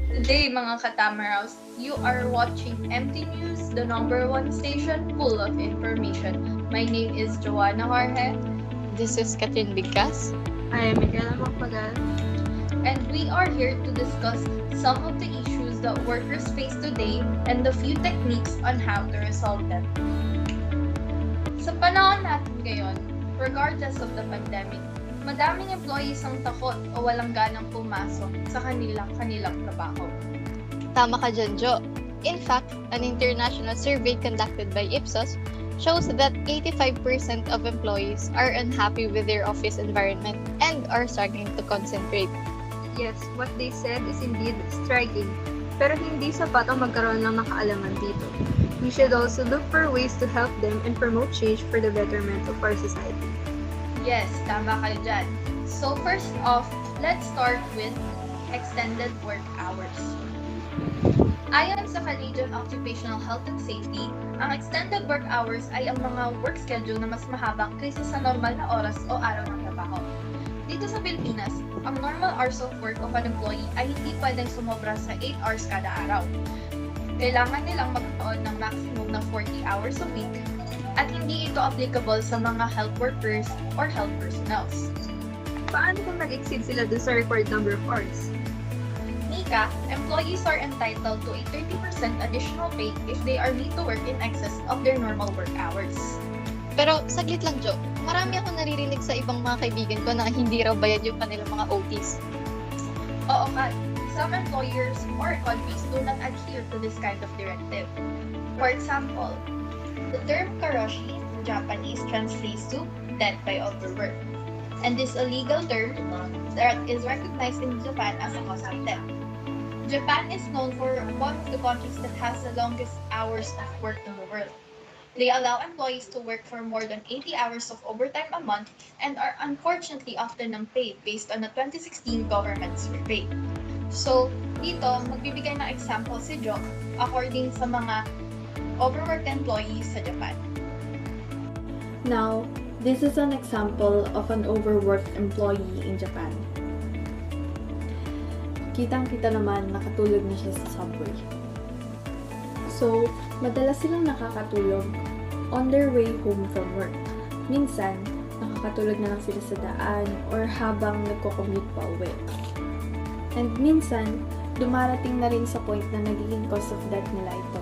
Today, mga katamaraws, you are watching MT News, the #1 station full of information. My name is Joanna, Jorge. This is Katryn, Bigcas. I am Mikaela Macapagal. And we are here to discuss some of the issues that workers face today and the few techniques on how to resolve them. Sa panahon natin ngayon, regardless of the pandemic, madaming employees ang takot o walang ganang pumasok sa kanilang trabaho. Tama ka dyan, Jo. In fact, an international survey conducted by Ipsos shows that 85% of employees are unhappy with their office environment and are struggling to concentrate. Yes, what they said is indeed striking. Pero hindi sapat ang magkaroon ng nakaalaman dito. We should also look for ways to help them and promote change for the betterment of our society. Yes, tama ka dyan. So first off, let's start with extended work hours. Ayon sa Collegiate Occupational Health and Safety, ang extended work hours ay ang mga work schedule na mas mahaba kaysa sa normal na oras o araw ng trabaho. Dito sa Pilipinas, ang normal hours of work of an employee ay hindi pwedeng sumobra sa 8 hours kada araw. Kailangan nilang magkaroon ng maximum ng 40 hours a week at hindi ito applicable sa mga health workers or health personnels. Paano kung nag-exceed sila dun sa required number of hours? Nika, employees are entitled to a 30% additional pay if they are need to work in excess of their normal work hours. Pero saglit lang, Jo. Marami akong naririnig sa ibang mga kaibigan ko na hindi raw bayad yung kanilang mga OTs. Oo nga, some employers or countries do not adhere to this kind of directive. For example, the term karoshi in Japanese translates to death by overwork. And this illegal term that is recognized in Japan as a cause of death. Japan is known for one of the countries that has the longest hours of work in the world. They allow employees to work for more than 80 hours of overtime a month and are unfortunately often unpaid based on a 2016 government survey. So, dito, magbibigay ng example si Jo according sa mga overworked employees sa Japan. Now, this is an example of an overworked employee in Japan. Kitang-kita naman nakatulog na siya sa subway. So, madalas silang nakakatulog on their way home from work. Minsan, nakakatulog na lang sila sa daan or habang nagko-commute pa uwi. And minsan, dumarating na rin sa point na nagiging cause of death nila ito.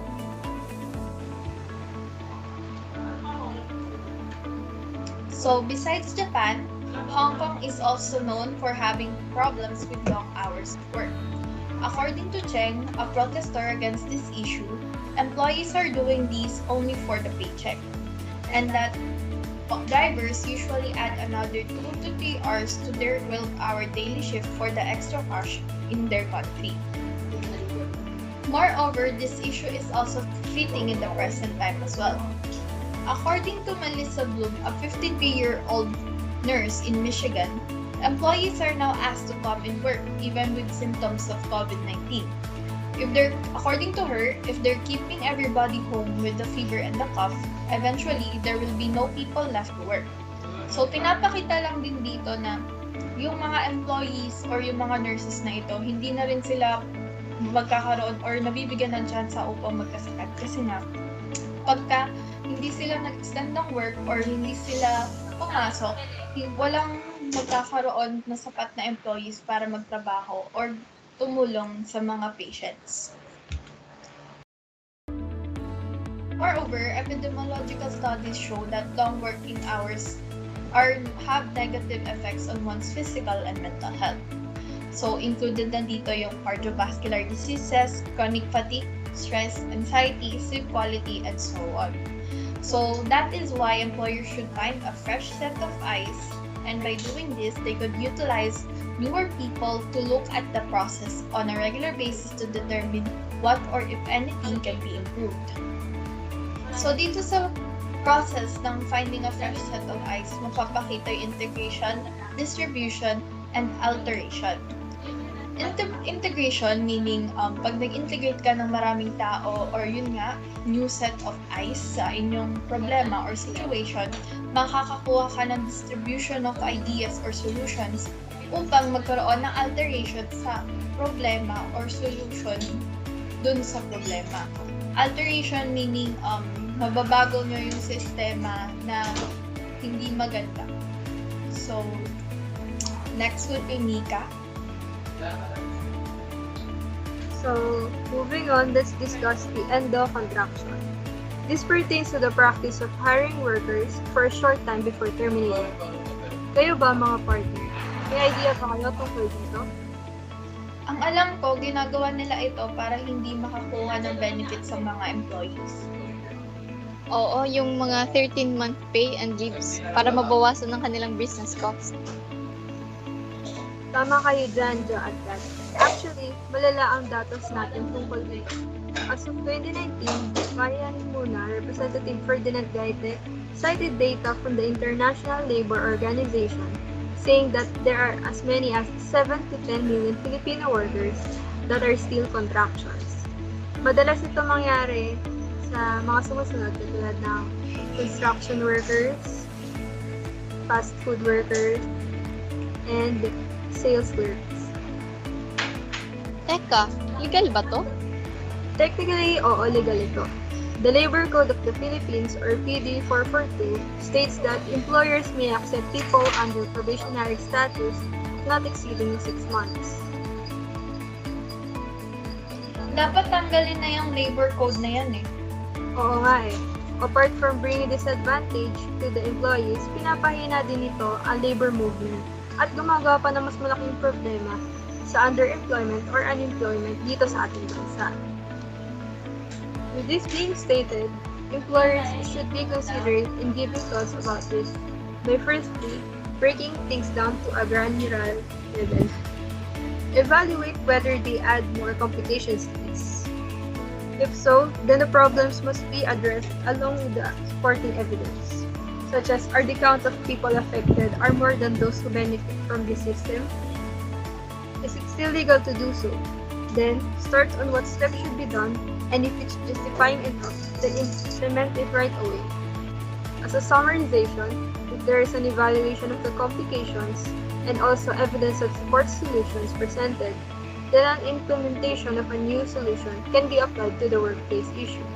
So, besides Japan, Hong Kong is also known for having problems with long hours of work. According to Cheng, a protester against this issue, employees are doing these only for the paycheck, and that drivers usually add another 2 to 3 hours to their 12-hour daily shift for the extra cash in their country. Moreover, this issue is also fitting in the present time as well. According to Melissa Bloom, a 53-year-old nurse in Michigan, employees are now asked to come and work even with symptoms of COVID-19. According to her, if they're keeping everybody home with the fever and the cough, eventually there will be no people left to work. So pinapakita lang din dito na yung mga employees or yung mga nurses na ito, hindi na rin sila magkakaroon or nabibigyan ng chance upang magkasakit. Kasi na, pagka hindi sila nag-extend ng work or hindi sila pumasok, walang magkakaroon na sapat na employees para magtrabaho or tumulong sa mga patients. Moreover, epidemiological studies show that long working hours have negative effects on one's physical and mental health. So, included na dito yung cardiovascular diseases, chronic fatigue, stress, anxiety, sleep quality, and so on. So, that is why employers should find a fresh set of eyes, and by doing this, they could utilize newer people to look at the process on a regular basis to determine what or if anything can be improved. So, dito sa process ng finding a fresh set of eyes, mapapakita yung integration, distribution, and alteration. Integration meaning pag nag-integrate ka ng maraming tao or yun nga, new set of eyes sa inyong problema or situation, makakakuha ka ng distribution of ideas or solutions upang magkaroon ng alteration sa problema or solution dun sa problema. Alteration meaning mababago nyo yung sistema na hindi maganda. So, next would be Mika. So, moving on, let's discuss the endo contraction. This pertains to the practice of hiring workers for a short time before terminating. Kayo ba mga partner? May idea ba kayo tungkol dito? Ang alam ko, ginagawa nila ito para hindi makakuha ng benefits sa mga employees. Oo, yung mga 13-month pay and leaves para mabawasan ng kanilang business cost. Tama kayo dyan, Jo at Kat. Actually, malala ang datos natin tungkol dito. As of 2019, Marianin Muna, Representative Ferdinand Gaite, cited data from the International Labor Organization saying that there are as many as 7 to 10 million Filipino workers that are still contractions. Madalas ito mangyari sa mga sumusunod tulad ng construction workers, fast food workers, and sales clerks. Teka, legal ba to? Technically, oo, legal ito. The Labor Code of the Philippines, or PD 442, states that employers may accept people under probationary status not exceeding 6 months. Dapat tanggalin na yung labor code na yan eh. Oo nga eh. Apart from bringing disadvantage to the employees, pinapahina din ito ang labor movement at gumagawa pa ng mas malaking problema sa underemployment or unemployment dito sa ating bansa. With this being stated, employers should be considerate in giving thoughts about this by firstly breaking things down to a granular level. Evaluate whether they add more complications to this. If so, then the problems must be addressed along with the supporting evidence, such as are the count of people affected are more than those who benefit from this system? Is it still legal to do so? Then, start on what steps should be done, and if it's justifying enough, then implement it right away. As a summarization, if there is an evaluation of the complications and also evidence of support solutions presented, then an implementation of a new solution can be applied to the workplace issue.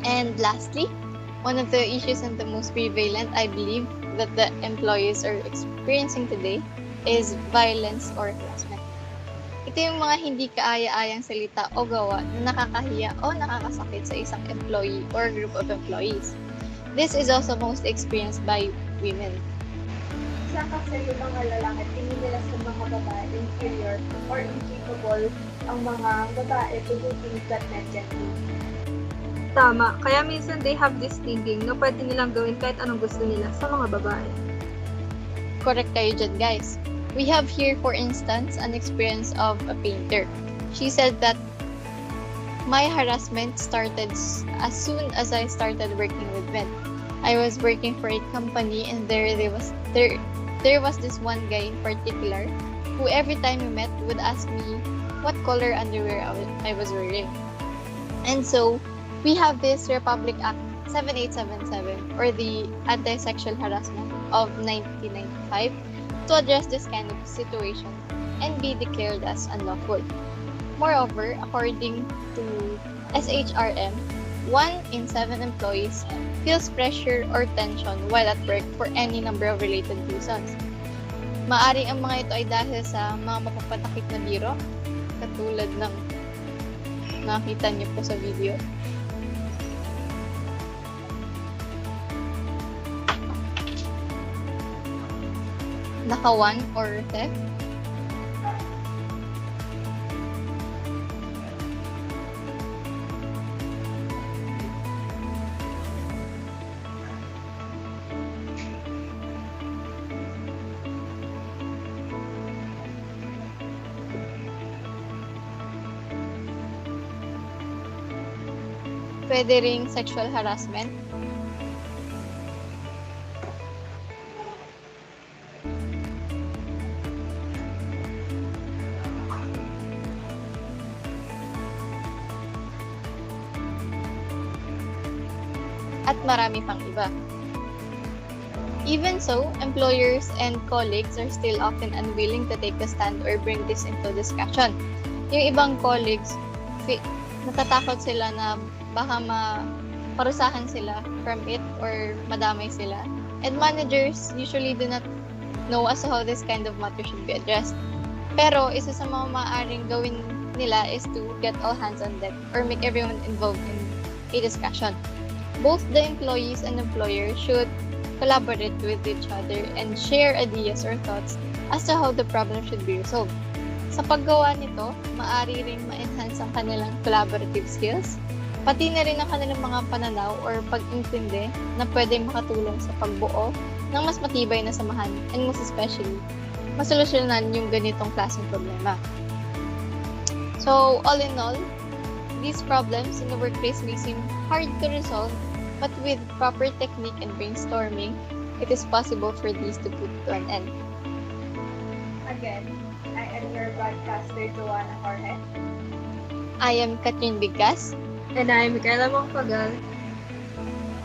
And lastly, one of the issues and the most prevalent, I believe, that the employees are experiencing today is violence or harassment. Ito yung mga hindi kaaya-ayang salita o gawa na nakakahiya o nakakasakit sa isang employee or group of employees. This is also most experienced by women. Isa kasi yung mga lalaki, tingin nila sa mga babae inferior or incapable ang mga babae to do things that men can do. Tama, kaya minsan they have this thinking na pwede nilang gawin kahit anong gusto nila sa mga babae. Correct kayo dyan, guys. We have here, for instance, an experience of a painter. She said that my harassment started as soon as I started working with men. I was working for a company and there was this one guy in particular who every time we met would ask me what color underwear I was wearing. And so, we have this Republic Act 7877 or the Anti-Sexual Harassment of 1995 to address this kind of situation and be declared as unlawful. Moreover, according to SHRM, 1 in 7 employees feels pressure or tension while at work for any number of related reasons. Maaring ang mga ito ay dahil sa mga mapapatakip na biro, katulad ng nakita niyo po sa video. Nakawan or theft. Pwede ring sexual harassment. At marami pang iba. Even so, employers and colleagues are still often unwilling to take a stand or bring this into discussion. Yung ibang colleagues, natatakot sila na baka parusahan sila from it or madamay sila. And managers usually do not know as to how this kind of matter should be addressed. Pero isa sa mga maaaring gawin nila is to get all hands on deck or make everyone involved in a discussion. Both the employees and employers should collaborate with each other and share ideas or thoughts as to how the problem should be resolved. Sa paggawa nito, maaari ring ma-enhance ang kanilang collaborative skills, pati na rin ang kanilang mga pananaw or pag-intindi na pwedeng makatulong sa pagbuo ng mas matibay na samahan and most especially, masolusyonan yung ganitong klaseng problema. So, all in all, these problems in the workplace may seem hard to resolve, but with proper technique and brainstorming, it is possible for these to put to an end. Again, I am your broadcaster, Joanna Jorge. I am Katryn Bigcas, And I'm Mikaela Macapagal.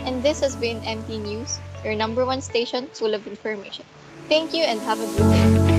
and this has been MT News, your number one station full of information. Thank you and have a good day.